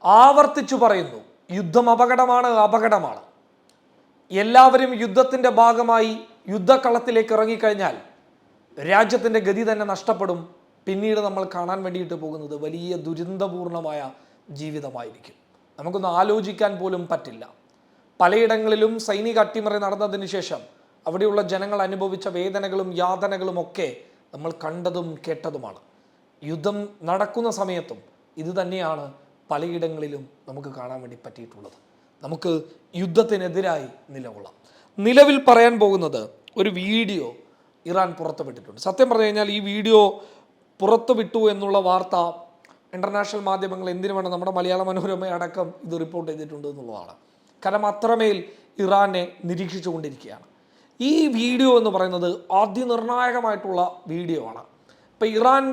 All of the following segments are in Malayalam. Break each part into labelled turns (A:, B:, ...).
A: ആവർത്തിച്ചു പറയുന്നു, യുദ്ധം അപകടമാണ്, അപകടമാണ്. എല്ലാവരും യുദ്ധത്തിൻ്റെ ഭാഗമായി യുദ്ധക്കളത്തിലേക്ക് ഇറങ്ങിക്കഴിഞ്ഞാൽ രാജ്യത്തിൻ്റെ ഗതി തന്നെ നഷ്ടപ്പെടും. പിന്നീട് നമ്മൾ കാണാൻ വേണ്ടിയിട്ട് പോകുന്നത് വലിയ ദുരന്തപൂർണമായ ജീവിതമായിരിക്കും. നമുക്കൊന്ന് ആലോചിക്കാൻ പോലും പറ്റില്ല. പലയിടങ്ങളിലും സൈനിക അട്ടിമറി നടന്നതിന് ശേഷം അവിടെയുള്ള ജനങ്ങൾ അനുഭവിച്ച വേദനകളും യാതനകളും ഒക്കെ നമ്മൾ കണ്ടതും കേട്ടതുമാണ്. യുദ്ധം നടക്കുന്ന സമയത്തും ഇത് തന്നെയാണ് പലയിടങ്ങളിലും നമുക്ക് കാണാൻ വേണ്ടി പറ്റിയിട്ടുള്ളത്. നമുക്ക് യുദ്ധത്തിനെതിരായി നിലകൊള്ളാം. നിലവിൽ പറയാൻ പോകുന്നത് ഒരു വീഡിയോ ഇറാൻ പുറത്തുവിട്ടിട്ടുണ്ട്. സത്യം പറഞ്ഞു കഴിഞ്ഞാൽ ഈ വീഡിയോ പുറത്തുവിട്ടു എന്നുള്ള വാർത്ത ഇൻ്റർനാഷണൽ മാധ്യമങ്ങൾ എന്തിനു വേണം, നമ്മുടെ മലയാള മനോരമ അടക്കം ഇത് റിപ്പോർട്ട് ചെയ്തിട്ടുണ്ട് എന്നുള്ളതാണ്. കാരണം അത്രമേൽ ഇറാനെ നിരീക്ഷിച്ചുകൊണ്ടിരിക്കുകയാണ്. ഈ വീഡിയോ എന്ന് പറയുന്നത് അതിനിർണായകമായിട്ടുള്ള വീഡിയോ ആണ്. ഇപ്പം ഇറാൻ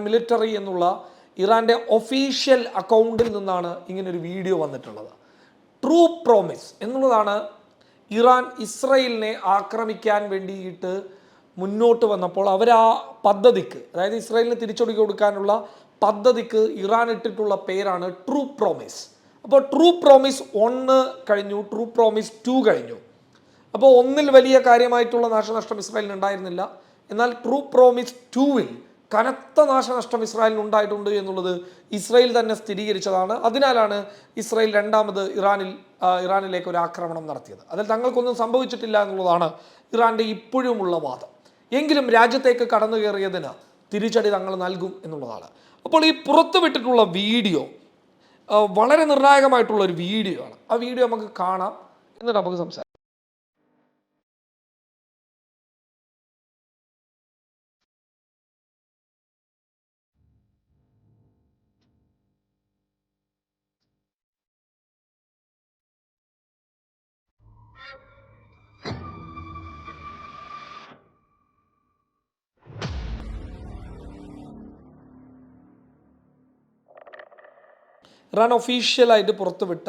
A: മിലിറ്ററി എന്നുള്ള ഇറാൻ്റെ ഒഫീഷ്യൽ അക്കൗണ്ടിൽ നിന്നാണ് ഇങ്ങനൊരു വീഡിയോ വന്നിട്ടുള്ളത്. ട്രൂ പ്രോമിസ് എന്നുള്ളതാണ് ഇറാൻ ഇസ്രയേലിനെ ആക്രമിക്കാൻ വേണ്ടിയിട്ട് മുന്നോട്ട് വന്നപ്പോൾ അവർ ആ പദ്ധതിക്ക്, അതായത് ഇസ്രയേലിന് തിരിച്ചടി കൊടുക്കാനുള്ള പദ്ധതിക്ക് ഇറാൻ ഇട്ടിട്ടുള്ള പേരാണ് ട്രൂ പ്രോമിസ്. അപ്പോൾ ട്രൂ പ്രോമിസ് 1 കഴിഞ്ഞു, ട്രൂ പ്രോമിസ് 2 കഴിഞ്ഞു. അപ്പോൾ 1-ൽ വലിയ കാര്യമായിട്ടുള്ള നാശനഷ്ടം ഇസ്രായേലിന് ഉണ്ടായിരുന്നില്ല. എന്നാൽ ട്രൂ പ്രോമിസ് 2-ൽ കനത്ത നാശനഷ്ടം ഇസ്രായേലിന് ഉണ്ടായിട്ടുണ്ട് എന്നുള്ളത് ഇസ്രായേൽ തന്നെ സ്ഥിരീകരിച്ചതാണ്. അതിനാലാണ് ഇസ്രായേൽ രണ്ടാമത് ഇറാനിലേക്ക് ഒരു ആക്രമണം നടത്തിയത്. അതിൽ തങ്ങൾക്കൊന്നും സംഭവിച്ചിട്ടില്ല എന്നുള്ളതാണ് ഇറാൻ്റെ ഇപ്പോഴുമുള്ള വാദം. എങ്കിലും രാജ്യത്തേക്ക് കടന്നു കയറിയതിന് തിരിച്ചടി തങ്ങൾ നൽകും എന്നുള്ളതാണ്. അപ്പോൾ ഈ പുറത്തുവിട്ടിട്ടുള്ള വീഡിയോ വളരെ നിർണായകമായിട്ടുള്ള ഒരു വീഡിയോ ആണ്. ആ വീഡിയോ നമുക്ക് കാണാം, എന്നിട്ട് നമുക്ക് സംസാരിക്കാം. ഇറാൻ ഒഫീഷ്യലായിട്ട് പുറത്തുവിട്ട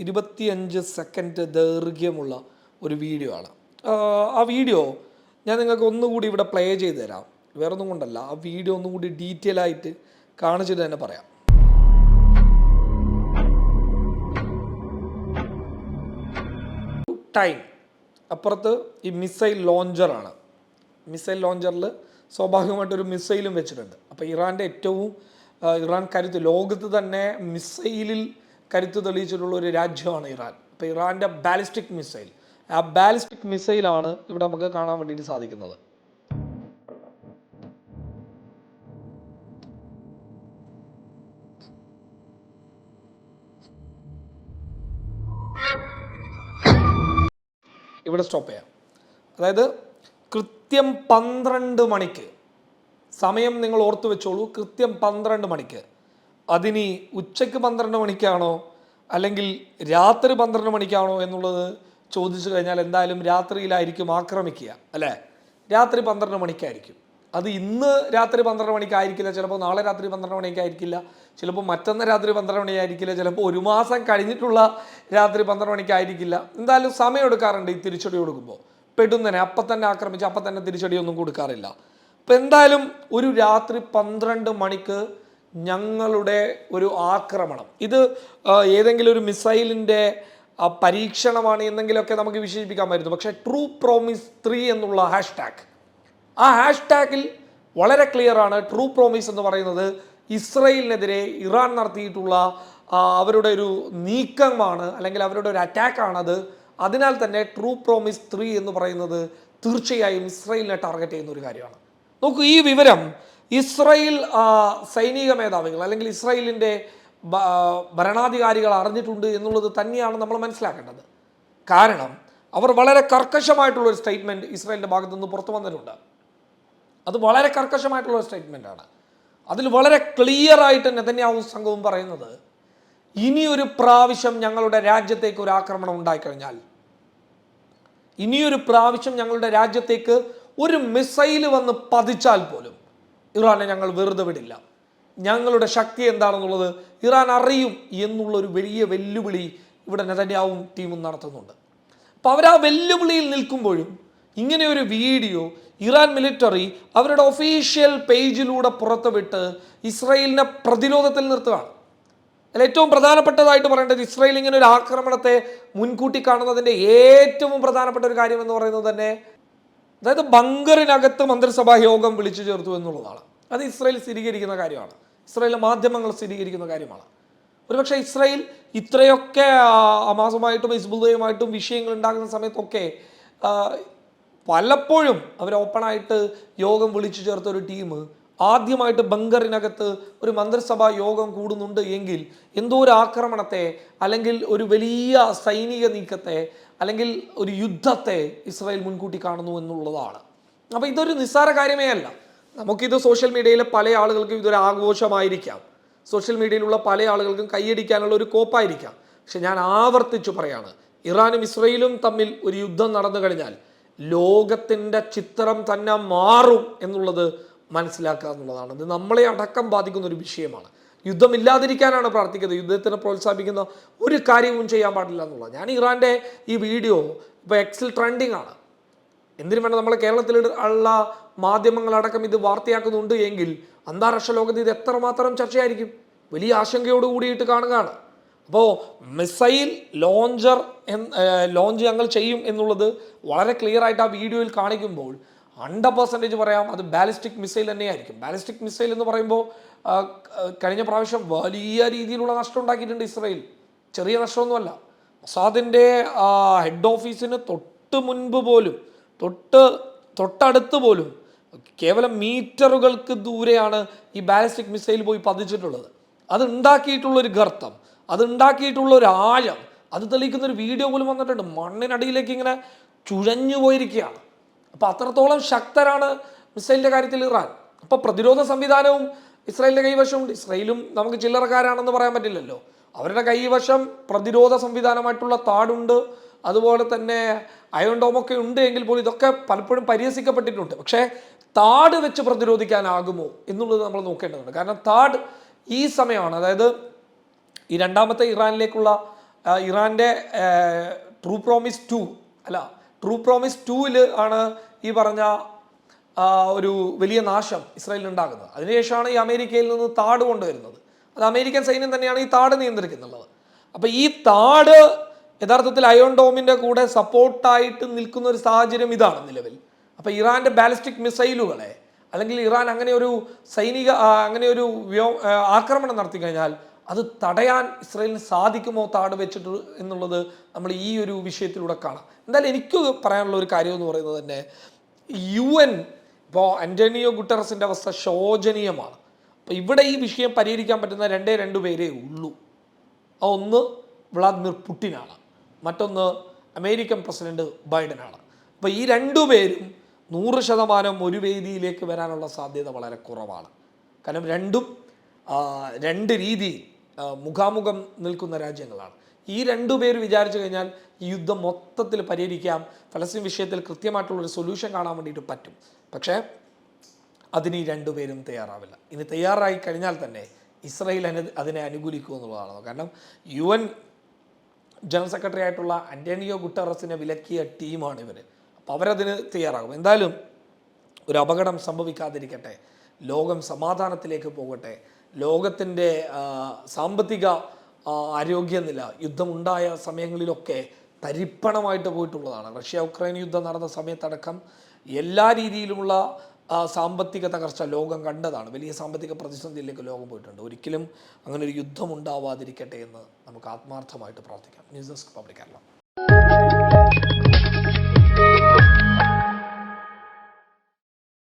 A: 25 സെക്കൻഡ് ദൈർഘ്യമുള്ള ഒരു വീഡിയോ ആണ്. ആ വീഡിയോ ഞാൻ നിങ്ങൾക്ക് ഒന്നുകൂടി ഇവിടെ പ്ലേ ചെയ്ത് തരാം. വേറൊന്നും കൊണ്ടല്ല, ആ വീഡിയോ ഒന്നും കൂടി ഡീറ്റെയിൽ ആയിട്ട് കാണിച്ചിട്ട് തന്നെ പറയാം. ടൈം അപ്പുറത്ത് ഈ മിസൈൽ ലോഞ്ചറാണ്. മിസൈൽ ലോഞ്ചറിൽ സ്വാഭാവികമായിട്ടൊരു മിസൈലും വെച്ചിട്ടുണ്ട്. അപ്പോൾ ഇറാൻ കരുത്ത്, ലോകത്ത് തന്നെ മിസൈലിൽ കരുത്ത് തെളിയിച്ചിട്ടുള്ള ഒരു രാജ്യമാണ് ഇറാൻ. അപ്പോൾ ഇറാൻ്റെ ബാലിസ്റ്റിക് മിസൈൽ, ആ ബാലിസ്റ്റിക് മിസൈലാണ് ഇവിടെ നമുക്ക് കാണാൻ വേണ്ടിയിട്ട് സാധിക്കുന്നത്. ഇവിടെ സ്റ്റോപ്പ് ചെയ്യാം. അതായത് കൃത്യം 12 മണിക്ക്, സമയം നിങ്ങൾ ഓർത്തു വെച്ചോളൂ, കൃത്യം 12 മണിക്ക്. അതിനി ഉച്ചയ്ക്ക് 12 മണിക്കാണോ അല്ലെങ്കിൽ രാത്രി 12 മണിക്കാണോ എന്നുള്ളത് ചോദിച്ചു കഴിഞ്ഞാൽ എന്തായാലും രാത്രിയിലായിരിക്കും ആക്രമിക്കുക, അല്ലേ? രാത്രി 12 മണിക്കായിരിക്കും. അത് ഇന്ന് രാത്രി 12 മണിക്കായിരിക്കില്ല, ചിലപ്പോൾ നാളെ രാത്രി 12 മണിക്കായിരിക്കില്ല, ചിലപ്പോൾ മറ്റന്ന് രാത്രി 12 മണിയായിരിക്കില്ല, ചിലപ്പോൾ ഒരു മാസം കഴിഞ്ഞിട്ടുള്ള രാത്രി 12 മണിക്കായിരിക്കില്ല. എന്തായാലും സമയം എടുക്കാറുണ്ട് ഈ തിരിച്ചടി കൊടുക്കുമ്പോൾ. പെടുന്നതിനെ അപ്പം തന്നെ ആക്രമിച്ച് അപ്പം തന്നെ തിരിച്ചടിയൊന്നും കൊടുക്കാറില്ല. അപ്പം എന്തായാലും ഒരു രാത്രി 12 മണിക്ക് ഞങ്ങളുടെ ഒരു ആക്രമണം, ഇത് ഏതെങ്കിലും ഒരു മിസൈലിൻ്റെ പരീക്ഷണമാണ് എന്നെങ്കിലുമൊക്കെ നമുക്ക് വിശേഷിപ്പിക്കാമായിരുന്നു. പക്ഷേ ട്രൂ പ്രോമിസ് 3 എന്നുള്ള ഹാഷ്ടാഗ്, ആ ഹാഷ്ടാഗിൽ വളരെ ക്ലിയറാണ്. ട്രൂ പ്രോമിസ് എന്ന് പറയുന്നത് ഇസ്രയേലിനെതിരെ ഇറാൻ നടത്തിയിട്ടുള്ള അവരുടെ ഒരു നീക്കമാണ്, അല്ലെങ്കിൽ അവരുടെ ഒരു അറ്റാക്കാണത്. അതിനാൽ തന്നെ ട്രൂ പ്രോമിസ് 3 എന്ന് പറയുന്നത് തീർച്ചയായും ഇസ്രയേലിനെ ടാർഗറ്റ് ചെയ്യുന്ന ഒരു കാര്യമാണ്. നോക്കൂ, ഈ വിവരം ഇസ്രയേൽ സൈനിക മേധാവികൾ അല്ലെങ്കിൽ ഇസ്രയേലിൻ്റെ ഭരണാധികാരികൾ അറിഞ്ഞിട്ടുണ്ട് എന്നുള്ളത് തന്നെയാണ് നമ്മൾ മനസ്സിലാക്കേണ്ടത്. കാരണം അവർ വളരെ കർക്കശമായിട്ടുള്ളൊരു സ്റ്റേറ്റ്മെൻറ്റ് ഇസ്രയേലിൻ്റെ ഭാഗത്തു നിന്ന് പുറത്തു വന്നിട്ടുണ്ട്. അത് വളരെ കർക്കശമായിട്ടുള്ള സ്റ്റേറ്റ്മെൻറ്റാണ്. അതിൽ വളരെ ക്ലിയറായിട്ട് നെതന്യാഹു സംഘവും പറയുന്നത്, ഇനിയൊരു പ്രാവശ്യം ഞങ്ങളുടെ രാജ്യത്തേക്ക് ഒരു ആക്രമണം ഉണ്ടായിക്കഴിഞ്ഞാൽ, ഇനിയൊരു പ്രാവശ്യം ഞങ്ങളുടെ രാജ്യത്തേക്ക് ഒരു മിസൈൽ വന്ന് പതിച്ചാൽ പോലും ഇറാനെ ഞങ്ങൾ വെറുതെ വിടില്ല. ഞങ്ങളുടെ ശക്തി എന്താണെന്നുള്ളത് ഇറാൻ അറിയും എന്നുള്ളൊരു വലിയ വെല്ലുവിളി ഇവിടെ നെതന്യാഹുവും ടീമും നടത്തുന്നുണ്ട്. അപ്പോൾ അവർ ആ വെല്ലുവിളിയിൽ നിൽക്കുമ്പോഴും ഇങ്ങനെ ഒരു വീഡിയോ ഇറാൻ മിലിറ്ററി അവരുടെ ഒഫീഷ്യൽ പേജിലൂടെ പുറത്തുവിട്ട് ഇസ്രയേലിനെ പ്രതിരോധത്തിൽ നിർത്തുകയാണ്. അതിൽ ഏറ്റവും പ്രധാനപ്പെട്ടതായിട്ട് പറയേണ്ടത് ഇസ്രായേൽ ഇങ്ങനെ ഒരു ആക്രമണത്തെ മുൻകൂട്ടി കാണുന്നതിൻ്റെ ഏറ്റവും പ്രധാനപ്പെട്ട ഒരു കാര്യം എന്ന് പറയുന്നത് തന്നെ, അതായത് ബങ്കറിനകത്ത് മന്ത്രിസഭാ യോഗം വിളിച്ചു ചേർത്തു എന്നുള്ളതാണ്. അത് ഇസ്രായേൽ സ്ഥിരീകരിക്കുന്ന കാര്യമാണ്, ഇസ്രായേലിലെ മാധ്യമങ്ങൾ സ്ഥിരീകരിക്കുന്ന കാര്യമാണ്. ഒരുപക്ഷെ ഇസ്രായേൽ ഇത്രയൊക്കെ ഹമാസുമായിട്ടും ഹിസ്ബുള്ളയുമായിട്ടും വിഷയങ്ങൾ ഉണ്ടാകുന്ന സമയത്തൊക്കെ പലപ്പോഴും അവർ ഓപ്പണായിട്ട് യോഗം വിളിച്ചു ചേർത്ത ഒരു ടീം ആദ്യമായിട്ട് ബങ്കറിനകത്ത് ഒരു മന്ത്രിസഭാ യോഗം കൂടുന്നുണ്ട് എങ്കിൽ എന്തോ ഒരു ആക്രമണത്തെ അല്ലെങ്കിൽ ഒരു വലിയ സൈനിക നീക്കത്തെ അല്ലെങ്കിൽ ഒരു യുദ്ധത്തെ ഇസ്രായേൽ മുൻകൂട്ടി കാണുന്നു എന്നുള്ളതാണ്. അപ്പോൾ ഇതൊരു നിസ്സാര കാര്യമേ അല്ല. നമുക്കിത് സോഷ്യൽ മീഡിയയിലെ പല ആളുകൾക്കും ഇതൊരു ആഘോഷമായിരിക്കാം, സോഷ്യൽ മീഡിയയിലുള്ള പല ആളുകൾക്കും കൈയടിക്കാനുള്ള ഒരു കോപ്പായിരിക്കാം. പക്ഷെ ഞാൻ ആവർത്തിച്ചു പറയാണ്, ഇറാനും ഇസ്രായേലും തമ്മിൽ ഒരു യുദ്ധം നടന്നു കഴിഞ്ഞാൽ ലോകത്തിൻ്റെ ചിത്രം തന്നെ മാറും എന്നുള്ളത് മനസ്സിലാക്കുക എന്നുള്ളതാണ്. ഇത് നമ്മളെ അടക്കം ബാധിക്കുന്ന ഒരു വിഷയമാണ്. യുദ്ധമില്ലാതിരിക്കാനാണ് പ്രാർത്ഥിക്കുന്നത്, യുദ്ധത്തിനെ പ്രോത്സാഹിപ്പിക്കുന്ന ഒരു കാര്യവും ചെയ്യാൻ പാടില്ല എന്നുള്ളത്. ഞാൻ ഇറാൻ്റെ ഈ വീഡിയോ ഇപ്പോൾ എക്സിൽ ട്രെൻഡിങ് ആണ്. എന്തിനു വേണം, നമ്മളെ കേരളത്തിൽ ഉള്ള മാധ്യമങ്ങളടക്കം ഇത് വാർത്തയാക്കുന്നുണ്ട് എങ്കിൽ അന്താരാഷ്ട്ര ലോകത്ത് ഇത് എത്രമാത്രം ചർച്ചയായിരിക്കും, വലിയ ആശങ്കയോട് കൂടിയിട്ട് കാണുകയാണ്. അപ്പോൾ മിസൈൽ ലോഞ്ച് ഞങ്ങൾ ചെയ്യും എന്നുള്ളത് വളരെ ക്ലിയർ ആയിട്ട് ആ വീഡിയോയിൽ കാണിക്കുമ്പോൾ 100% പറയാം അത് ബാലിസ്റ്റിക് മിസൈൽ തന്നെയായിരിക്കും. ബാലിസ്റ്റിക് മിസൈൽ എന്ന് പറയുമ്പോൾ കഴിഞ്ഞ പ്രാവശ്യം വലിയ രീതിയിലുള്ള നഷ്ടം ഉണ്ടാക്കിയിട്ടുണ്ട് ഇസ്രായേൽ, ചെറിയ നഷ്ടമൊന്നുമല്ല. മൊസാദിൻ്റെ ഹെഡ് ഓഫീസിന് തൊട്ടടുത്ത് പോലും കേവലം മീറ്ററുകൾക്ക് ദൂരെയാണ് ഈ ബാലിസ്റ്റിക് മിസൈൽ പോയി പതിച്ചിട്ടുള്ളത്. അത് ഉണ്ടാക്കിയിട്ടുള്ളൊരു ഗർത്തം, അത് ഉണ്ടാക്കിയിട്ടുള്ള ഒരു ആഴം, അത് തെളിയിക്കുന്നൊരു വീഡിയോ പോലും വന്നിട്ടുണ്ട്. മണ്ണിനടിയിലേക്ക് ഇങ്ങനെ ചുഴഞ്ഞു പോയിരിക്കുകയാണ്. അപ്പോൾ അത്രത്തോളം ശക്തരാണ് മിസൈലിൻ്റെ കാര്യത്തിൽ ഇറാൻ. അപ്പോൾ പ്രതിരോധ സംവിധാനവും ഇസ്രായേലിൻ്റെ കൈവശമുണ്ട്. ഇസ്രായേലും നമുക്ക് ചില്ലറക്കാരാണെന്ന് പറയാൻ പറ്റില്ലല്ലോ. അവരുടെ കൈവശം പ്രതിരോധ സംവിധാനമായിട്ടുള്ള താടുണ്ട്, അതുപോലെ തന്നെ അയൺ ഡോമൊക്കെ ഉണ്ട് എങ്കിൽ പോലും ഇതൊക്കെ പലപ്പോഴും പരിഹസിക്കപ്പെട്ടിട്ടുണ്ട്. പക്ഷേ താട് വെച്ച് പ്രതിരോധിക്കാനാകുമോ എന്നുള്ളത് നമ്മൾ നോക്കേണ്ടതുണ്ട്. കാരണം താട് ഈ സമയമാണ്, അതായത് ഈ രണ്ടാമത്തെ ഇറാൻ്റെ ട്രൂ പ്രോമിസ് 2 ആണ് ഈ പറഞ്ഞ ഒരു വലിയ നാശം ഇസ്രായേലിൽ ഉണ്ടാകുന്നത്. അതിനുശേഷമാണ് ഈ അമേരിക്കയിൽ നിന്ന് താട് കൊണ്ടുവരുന്നത്. അത് അമേരിക്കൻ സൈന്യം തന്നെയാണ് ഈ താട് നിയന്ത്രിക്കുന്നുള്ളത്. അപ്പോൾ ഈ താട് യഥാർത്ഥത്തിൽ അയോൺ ഡോമിൻ്റെ കൂടെ സപ്പോർട്ടായിട്ട് നിൽക്കുന്ന ഒരു സാഹചര്യം ഇതാണ് നിലവിൽ. അപ്പോൾ ഇറാൻ്റെ ബാലിസ്റ്റിക് മിസൈലുകളെ അല്ലെങ്കിൽ ഇറാൻ അങ്ങനെ ഒരു ആക്രമണം നടത്തി കഴിഞ്ഞാൽ അത് തടയാൻ ഇസ്രായേലിന് സാധിക്കുമോ താട് വെച്ചിട്ട് എന്നുള്ളത് നമ്മൾ ഈ ഒരു വിഷയത്തിലൂടെ കാണാം. എന്തായാലും എനിക്ക് പറയാനുള്ള ഒരു കാര്യം എന്ന് പറയുന്നത് തന്നെ, UN ഇപ്പോൾ ആന്റോണിയോ ഗുട്ടറസിൻ്റെ അവസ്ഥ ശോചനീയമാണ്. അപ്പോൾ ഇവിടെ ഈ വിഷയം പരിഹരിക്കാൻ പറ്റുന്ന രണ്ട് പേരേ ഉള്ളൂ. ഒന്ന് വ്ളാദിമിർ പുടിനാണ്, മറ്റൊന്ന് അമേരിക്കൻ പ്രസിഡന്റ് ബൈഡനാണ്. അപ്പോൾ ഈ രണ്ടുപേരും 100% ഒരു വേദിയിലേക്ക് വരാനുള്ള സാധ്യത വളരെ കുറവാണ്. കാരണം രണ്ട് രീതിയിൽ മുഖാമുഖം നിൽക്കുന്ന രാജ്യങ്ങളാണ്. ഈ രണ്ടുപേർ വിചാരിച്ചു കഴിഞ്ഞാൽ ഈ യുദ്ധം മൊത്തത്തിൽ പരിഹരിക്കാം, ഫലസ്തീൻ വിഷയത്തിൽ കൃത്യമായിട്ടുള്ളൊരു സൊല്യൂഷൻ കാണാൻ വേണ്ടിയിട്ട് പറ്റും. പക്ഷേ അതിന് ഈ രണ്ടുപേരും തയ്യാറാവില്ല. ഇനി തയ്യാറായി കഴിഞ്ഞാൽ തന്നെ ഇസ്രായേൽ അതിനെ അനുകൂലിക്കുക എന്നുള്ളതാണ്. കാരണം UN ജനറൽ സെക്രട്ടറി ആയിട്ടുള്ള ആന്റോണിയോ ഗുട്ടറസിനെ വിലക്കിയ ടീമാണ് ഇവർ. അപ്പോൾ അവരതിന് തയ്യാറാകും. എന്തായാലും ഒരു അപകടം സംഭവിക്കാതിരിക്കട്ടെ, ലോകം സമാധാനത്തിലേക്ക് പോകട്ടെ. ലോകത്തിൻ്റെ സാമ്പത്തിക ആരോഗ്യനില യുദ്ധമുണ്ടായ സമയങ്ങളിലൊക്കെ തരിപ്പണമായിട്ട് പോയിട്ടുള്ളതാണ്. റഷ്യ ഉക്രൈൻ യുദ്ധം നടന്ന സമയത്തടക്കം എല്ലാ രീതിയിലുമുള്ള സാമ്പത്തിക തകർച്ച ലോകം കണ്ടതാണ്. വലിയ സാമ്പത്തിക പ്രതിസന്ധിയിലേക്ക് ലോകം പോയിട്ടുണ്ട്. ഒരിക്കലും അങ്ങനെ ഒരു യുദ്ധം ഉണ്ടാവാതിരിക്കട്ടെ എന്ന് നമുക്ക് ആത്മാർത്ഥമായിട്ട് പ്രാർത്ഥിക്കാം. News desk public Kerala.